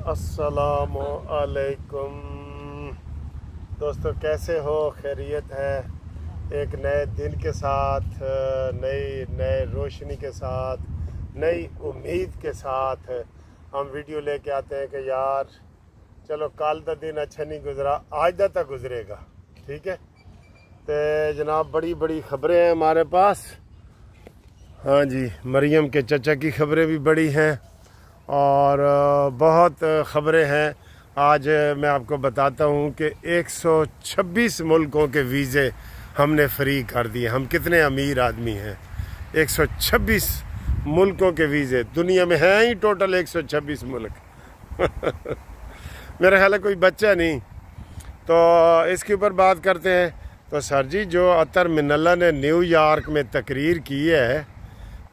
अस्सलामु अलैकुम दोस्तों, कैसे हो? खैरियत है? एक नए दिन के साथ, नए रोशनी के साथ, नई उम्मीद के साथ हम वीडियो लेके आते हैं कि यार चलो कल का दिन अच्छा नहीं गुजरा, आज दा तक गुजरेगा। ठीक है, तो जनाब बड़ी बड़ी खबरें हैं हमारे पास। हाँ जी, मरियम के चचा की खबरें भी बड़ी हैं और बहुत ख़बरें हैं। आज मैं आपको बताता हूँ कि 126 मुल्कों के वीज़े हमने फ्री कर दिए। हम कितने अमीर आदमी हैं। 126 मुल्कों के वीज़े, दुनिया में हैं ही टोटल 126 मुल्क मेरा ख्याल है कोई बच्चा नहीं। तो इसके ऊपर बात करते हैं। तो सर जी, जो अतर मिनल्ला ने न्यूयॉर्क में तकरीर की है,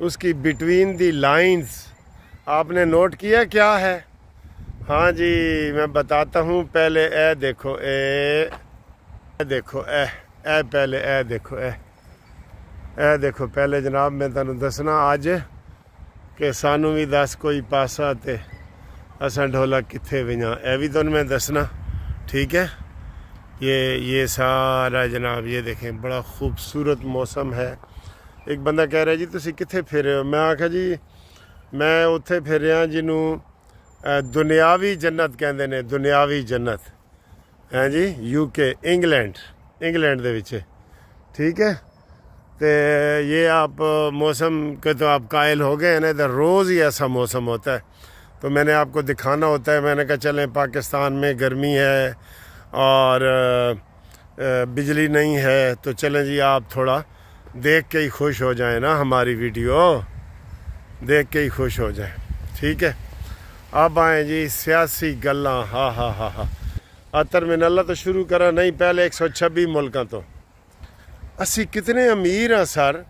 उसकी बिटवीन दी लाइंस आपने नोट किया क्या है? हाँ जी, मैं बताता हूँ। पहले ए देखो, ए देखो, ए पहले ए देखो, ए देखो पहले जनाब। मैं तुहानू दसना अज कि सानू भी दस कोई पासा ते असा ढोला कित्थे वियां, ए भी तुहानू मैं दसना। ठीक है, ये सारा जनाब ये देखें, बड़ा खूबसूरत मौसम है। एक बंदा कह रहा है जी तुसी कित्थे फिरे हो? मैं आखा जी मैं उत्थे फिरिया जिन्हों दुनियावी जन्नत कहते हैं। दुनियावी जन्नत है जी, यूके, इंग्लैंड दे विच। ठीक है, तो ये आप मौसम के तो आप कायल हो गए हैं ना, इधर रोज़ ही ऐसा मौसम होता है। तो मैंने आपको दिखाना होता है। मैंने कहा चलें, पाकिस्तान में गर्मी है और बिजली नहीं है, तो चलें जी आप थोड़ा देख के ही खुश हो जाए ना, हमारी वीडियो देख के ही खुश हो जाए। ठीक है, अब आए जी सियासी गल्ला। हा अतर मिनल्ला तो शुरू करा नहीं, पहले 126 मुल्क तो असी कितने अमीर हैं सर।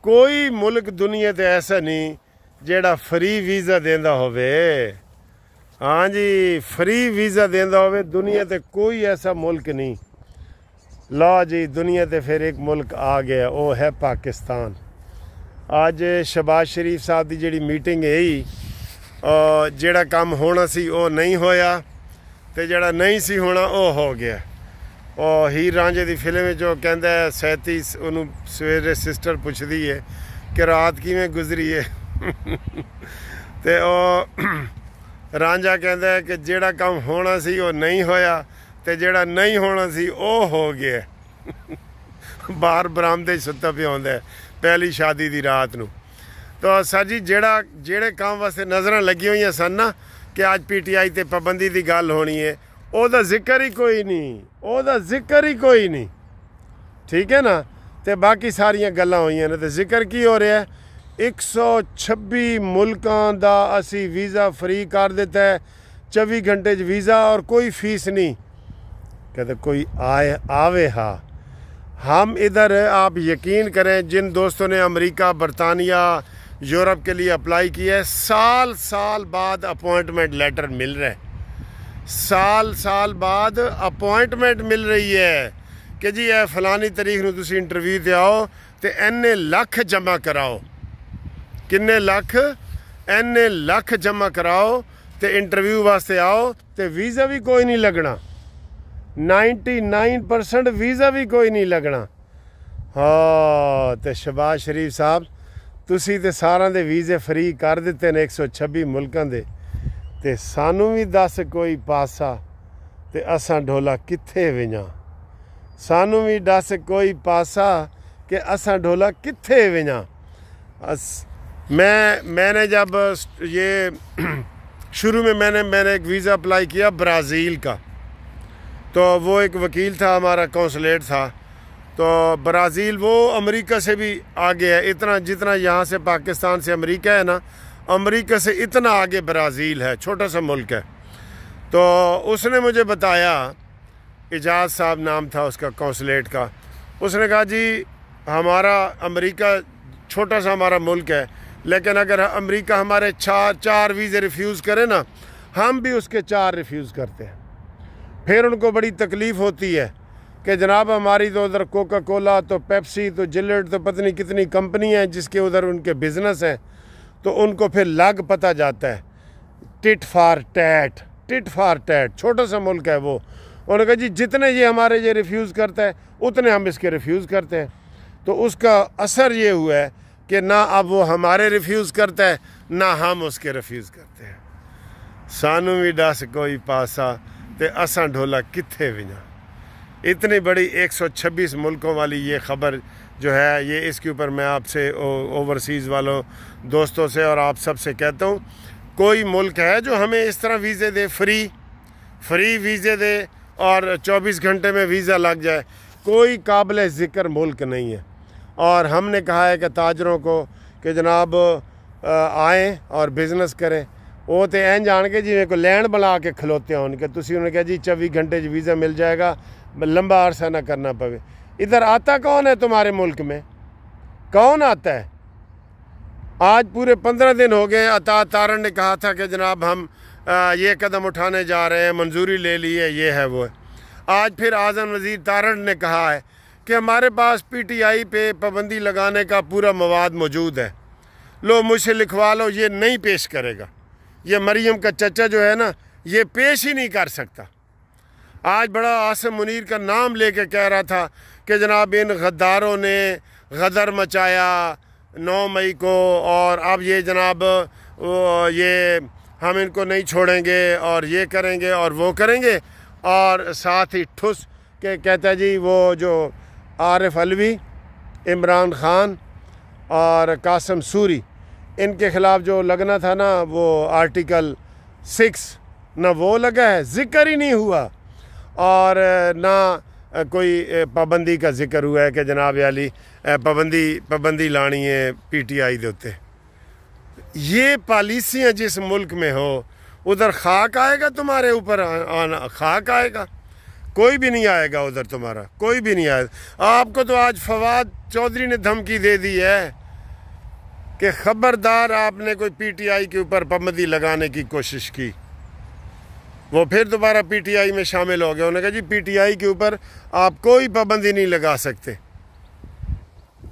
कोई मुल्क दुनिया ते ऐसा नहीं जेड़ा फ्री वीज़ा देंदा होवे। हाँ जी, फ्री वीज़ा देंदा होवे दुनिया ते कोई ऐसा मुल्क नहीं। लो जी, दुनिया ते फिर एक मुल्क आ गया, वो है पाकिस्तान। आज शहबाज शरीफ साहब की जिहड़ी मीटिंग है, जिहड़ा काम होना सी वो नहीं होया, ते जिहड़ा नहीं सी होना वो हो गया। और हीर रांझे की फिल्म जो कहता है 37, उन्होंने सवेरे सिस्टर पुछदी है कि रात किवें गुजरी है ते रांझा कहता है कि जिहड़ा काम होना सी वो नहीं होया, ते जिहड़ा नहीं होना सी वो हो गया बाहर बरामदे सुत्ता पिया होंदा है पहली शादी की रात नूं। तो सर जी, जेड़े काम वास्ते नज़रां लगी हुई सन ना कि अज PTI ते पाबंदी की गल होनी है, ओहदा जिक्र ही कोई नहीं। ठीक है ना, तो बाकी सारियां गल्लां होईयां ने, तो जिक्र की हो रहा है? 126 मुल्कां दा असी वीज़ा फ्री कर दिता है। 24 घंटे वीज़ा और कोई फीस नहीं। कहते कोई आवे। हाँ, हम इधर, आप यकीन करें, जिन दोस्तों ने अमेरिका, बरतानिया, यूरोप के लिए अप्लाई किया है, साल बाद अपॉइंटमेंट लेटर मिल रहा है। साल बाद अपॉइंटमेंट मिल रही है कि जी ए फलानी तरीक नूं तुसीं इंटरव्यू ते आओ तो इन्ने लख जमा कराओ। किन्ने लख? इन्ने लख जमा कराओ तो इंटरव्यू वास्ते आओ, तो वीज़ा भी कोई नहीं लगना। 99% वीज़ा भी कोई नहीं लगना। हाँ, तो शहबाज शरीफ साहब तुसी ते सारां दे वीज़े फ्री कर दिते ने 126 मुल्कां दे, ते सानू भी दस कोई पासा ते असां ढोला कित्थे वियां। सानू भी दस कोई पासा कि असां ढोला कित्थे वियां। मैंने जब ये शुरू में मैंने एक वीज़ा अप्लाई किया ब्राज़ील का, तो वो एक वकील था हमारा, कौंसलेट था। तो ब्राज़ील वो अमेरिका से भी आगे है, इतना जितना यहाँ से पाकिस्तान से अमेरिका है ना, अमेरिका से इतना आगे ब्राज़ील है, छोटा सा मुल्क है। तो उसने मुझे बताया, इजाज़ साहब नाम था उसका, कौंसलेट का। उसने कहा जी हमारा अमेरिका छोटा सा हमारा मुल्क है, लेकिन अगर अमेरिका हमारे चार वीज़े रिफ्यूज़ करे ना, हम भी उसके 4 रिफ्यूज़ करते हैं। फिर उनको बड़ी तकलीफ़ होती है कि जनाब हमारी तो उधर कोका कोला, तो पेप्सी, तो जिलेट, तो पता नहीं कितनी कंपनी हैं जिसके उधर उनके बिज़नेस हैं, तो उनको फिर लग पता जाता है। टिट फॉर टैट, छोटा सा मुल्क है वो। उन्होंने कहा जी जितने ये हमारे ये रिफ्यूज़ करता है उतने हम इसके रिफ्यूज़ करते हैं। तो उसका असर ये हुआ है कि ना अब वो हमारे रिफ्यूज़ करता है ना हम उसके रिफ्यूज़ करते हैं। सानू भी दस कोई पासा ते असां ढोला कित्थे विना। इतनी बड़ी 126 मुल्कों वाली ये ख़बर जो है, ये इसके ऊपर मैं आपसे ओवरसीज़ वालों दोस्तों से और आप सब से कहता हूँ, कोई मुल्क है जो हमें इस तरह वीज़े दे, फ्री वीज़े दे और 24 घंटे में वीज़ा लग जाए? कोई काबिल ज़िक्र मुल्क नहीं है। और हमने कहा है कि ताजरों को कि जनाब आएँ और बिज़नेस करें। वो तो एन जान के जिमें को लैंड बना के खलोते हैं उनके, उन्होंने कहा जी 24 घंटे वीज़ा मिल जाएगा, लंबा अरसा ना करना पवे। इधर आता कौन है तुम्हारे मुल्क में? कौन आता है? आज पूरे 15 दिन हो गए। अता तारण ने कहा था कि जनाब हम ये कदम उठाने जा रहे हैं, मंजूरी ले ली है, ये है वो है। आज फिर आज़म वज़ीर तारण ने कहा है कि हमारे पास PTI पे पाबंदी लगाने का पूरा मवाद मौजूद है, लो मुझसे लिखवा लो। ये नहीं पेश करेगा। ये मरियम का चचा जो है ना, ये पेश ही नहीं कर सकता। आज बड़ा आसिम मुनीर का नाम लेके कह रहा था कि जनाब इन गद्दारों ने गदर मचाया 9 मई को, और अब ये जनाब ये हम इनको नहीं छोड़ेंगे और ये करेंगे और वो करेंगे। और साथ ही ठुस के कहता है जी वो जो आरिफ अलवी, इमरान खान और कासम सूरी, इनके ख़िलाफ़ जो लगना था ना वो आर्टिकल 6, ना वो लगा है, ज़िक्र ही नहीं हुआ। और ना कोई पाबंदी का जिक्र हुआ है कि जनाब याली पाबंदी लानी है PTI दे उत्ते। ये पॉलिसियाँ जिस मुल्क में हो उधर खाक आएगा तुम्हारे ऊपर, खाक आएगा? कोई भी नहीं आएगा उधर, तुम्हारा कोई भी नहीं आएगा। आपको तो आज फवाद चौधरी ने धमकी दे दी है कि ख़बरदार आपने कोई PTI के ऊपर पाबंदी लगाने की कोशिश की। वो फिर दोबारा PTI में शामिल हो गया। उन्होंने कहा जी PTI के ऊपर आप कोई पाबंदी नहीं लगा सकते।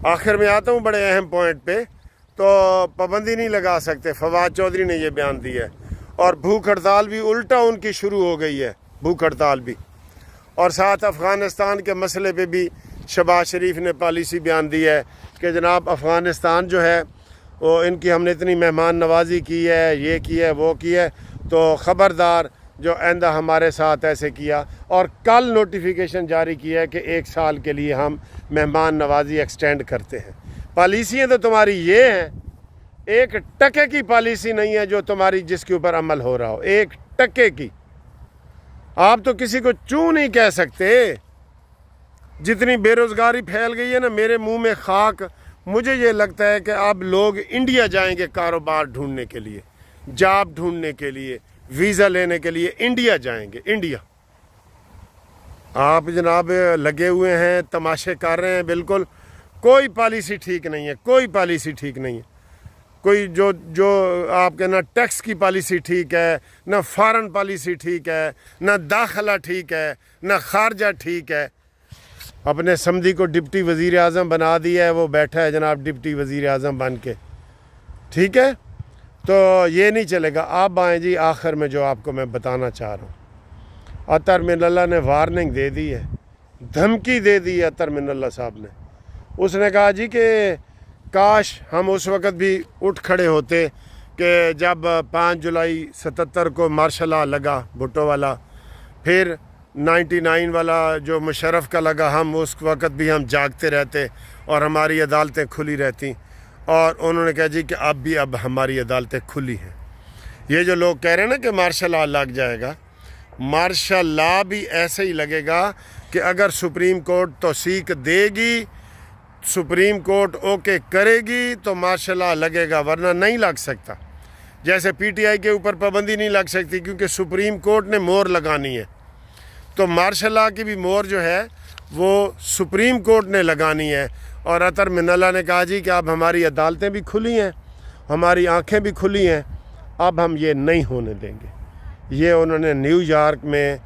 आखिर में आता हूँ बड़े अहम पॉइंट पे, तो पाबंदी नहीं लगा सकते, फवाद चौधरी ने ये बयान दिया है। और भूख हड़ताल भी उल्टा उनकी शुरू हो गई है, भूख हड़ताल भी। और साथ अफ़गानिस्तान के मसले पे भी शहबाज शरीफ ने पॉलिसी बयान दी है कि जनाब अफ़गानिस्तान जो है वो इनकी हमने इतनी मेहमान नवाजी की है, ये की है, वो की है, तो ख़बरदार जो आइंदा हमारे साथ ऐसे किया। और कल नोटिफिकेशन जारी किया है कि 1 साल के लिए हम मेहमान नवाजी एक्सटेंड करते हैं। पॉलिसियाँ तो तुम्हारी ये हैं, 1 टके की पॉलिसी नहीं है जो तुम्हारी जिसके ऊपर अमल हो रहा हो, 1 टके की। आप तो किसी को चू नहीं कह सकते। जितनी बेरोज़गारी फैल गई है ना, मेरे मुंह में खाक। मुझे ये लगता है कि अब लोग इंडिया जाएंगे कारोबार ढूंढने के लिए, जॉब ढूंढने के लिए, वीज़ा लेने के लिए इंडिया जाएंगे। इंडिया आप जनाब लगे हुए हैं, तमाशे कर रहे हैं। बिल्कुल कोई पॉलिसी ठीक नहीं है, कोई पॉलिसी ठीक नहीं है। कोई जो आपके ना टैक्स की पॉलिसी ठीक है, ना फॉरेन पॉलिसी ठीक है, ना दाखिला ठीक है, ना खारजा ठीक है। अपने समधी को डिप्टी वज़ीर आज़म बना दिया है, वो बैठा है जनाब डिप्टी वज़ीर आज़म बन के, ठीक है। तो ये नहीं चलेगा। आप आएँ जी, आखिर में जो आपको मैं बताना चाह रहा हूँ, अतर मिनल्ला ने वार्निंग दे दी है, धमकी दे दी है अतर मिनल्ला साहब ने। उसने कहा जी कि काश हम उस वक़्त भी उठ खड़े होते कि जब 5 जुलाई 77 को मार्शल लॉ लगा भुट्टो वाला, फिर 99 वाला जो मुशर्रफ का लगा, हम उस वक़्त भी हम जागते रहते और हमारी अदालतें खुली रहती। और उन्होंने कहा जी कि अब हमारी अदालतें खुली हैं। ये जो लोग कह रहे हैं ना कि मार्शल लॉ लग जाएगा, मार्शल लॉ भी ऐसे ही लगेगा कि अगर सुप्रीम कोर्ट तौसीक देगी, सुप्रीम कोर्ट ओके करेगी तो मार्शल लॉ लगेगा, वरना नहीं लग सकता। जैसे PTI के ऊपर पाबंदी नहीं लग सकती क्योंकि सुप्रीम कोर्ट ने मोहर लगानी है, तो मार्शल लॉ की भी मोहर जो है वो सुप्रीम कोर्ट ने लगानी है। और अतर मिनल्ला ने कहा जी कि अब हमारी अदालतें भी खुली हैं, हमारी आंखें भी खुली हैं, अब हम ये नहीं होने देंगे। ये उन्होंने न्यूयॉर्क में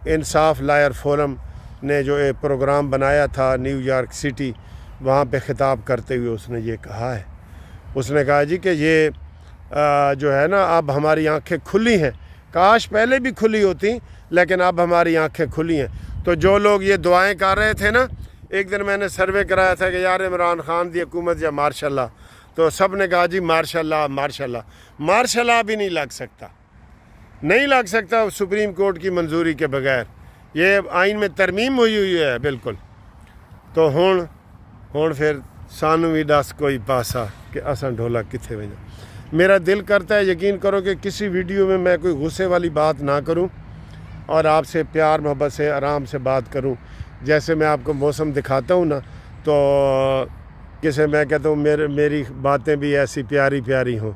इंसाफ लायर फोरम ने जो एक प्रोग्राम बनाया था न्यूयॉर्क सिटी, वहाँ पे ख़िताब करते हुए उसने ये कहा है। उसने कहा जी कि ये जो है ना, अब हमारी आंखें खुली हैं। काश पहले भी खुली होती, लेकिन अब हमारी आंखें खुली हैं। तो जो लोग ये दुआएं कर रहे थे ना, एक दिन मैंने सर्वे कराया था कि यार इमरान खान की हुकूमत या मार्शाल्लाह, तो सब ने कहा जी मार्शाल्लाह मार्शाल्लाह। मार्शाल्लाह भी नहीं लग सकता, नहीं लग सकता सुप्रीम कोर्ट की मंजूरी के बगैर। ये आइन में तरमीम हुई है बिल्कुल। तो हुण फिर सानू भी दस कोई पासा कि असां ढोला किथे वञा। मेरा दिल करता है, यकीन करो कि किसी वीडियो में मैं कोई गुस्से वाली बात ना करूं और आपसे प्यार मोहब्बत से आराम से बात करूं। जैसे मैं आपको मौसम दिखाता हूं ना, तो किसे मैं कहता हूँ मेरी बातें भी ऐसी प्यारी प्यारी हों,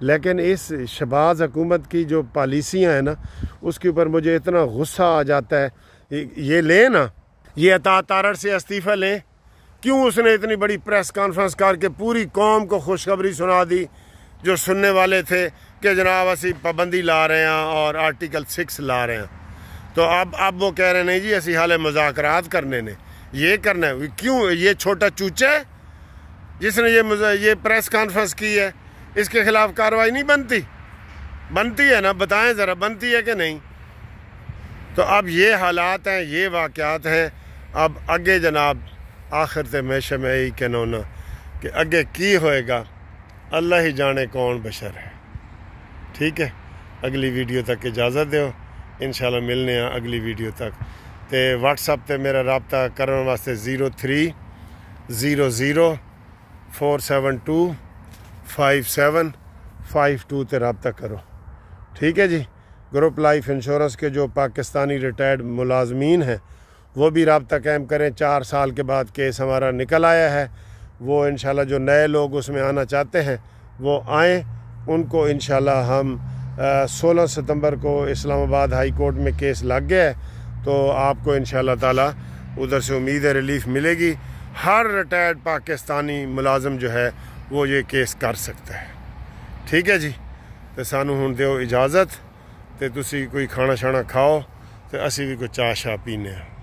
लेकिन इस शहबाज हुकूमत की जो पॉलिसियाँ हैं ना, उसके ऊपर मुझे इतना गुस्सा आ जाता है। ये लें ना, ये अता तारड़ से इस्तीफ़ा लें। क्यों उसने इतनी बड़ी प्रेस कॉन्फ्रेंस करके पूरी कौम को खुशखबरी सुना दी, जो सुनने वाले थे कि जनाब असी पाबंदी ला रहे हैं और आर्टिकल 6 ला रहे हैं। तो अब वो कह रहे नहीं जी असी हाले मुज़ाकरात करने ने, ये करना है। क्यों? ये छोटा चूचा है जिसने ये प्रेस कॉन्फ्रेंस की है, इसके खिलाफ कार्रवाई नहीं बनती है ना? बताएं ज़रा, बनती है कि नहीं? तो अब ये हालात हैं, ये वाक़यात हैं। अब अगे जनाब आखिर ते हमेशा मैं यही कहना होना कि अगे की होएगा अल्लाह ही जाने कौन बशर है। ठीक है, अगली वीडियो तक इजाज़त दो, इंशाल्लाह मिलने हैं अगली वीडियो तक। तो व्हाट्सअप ते मेरा रबता करने वास्ते 030047255752 ते रबता करो। ठीक है जी। ग्रुप लाइफ इंश्योरेंस के जो पाकिस्तानी रिटायर्ड मुलाजमीन हैं वो भी रबता कायम करें। 4 साल के बाद केस हमारा निकल आया है। वो इंशाल्लाह जो नए लोग उसमें आना चाहते हैं वो आएँ। उनको इंशाल्लाह हम 16 सितंबर को इस्लामाबाद हाई कोर्ट में केस लग गया है, तो आपको इंशाल्लाह ताला उधर से उम्मीद है रिलीफ मिलेगी। हर रिटायर्ड पाकिस्तानी मुलाजम जो है वो ये केस कर सकता है। ठीक है जी। तो सानू हुण दिओ इजाज़त, तो तुसी कोई खाना शाना खाओ, तो असी भी कोई चाह शाह पीने।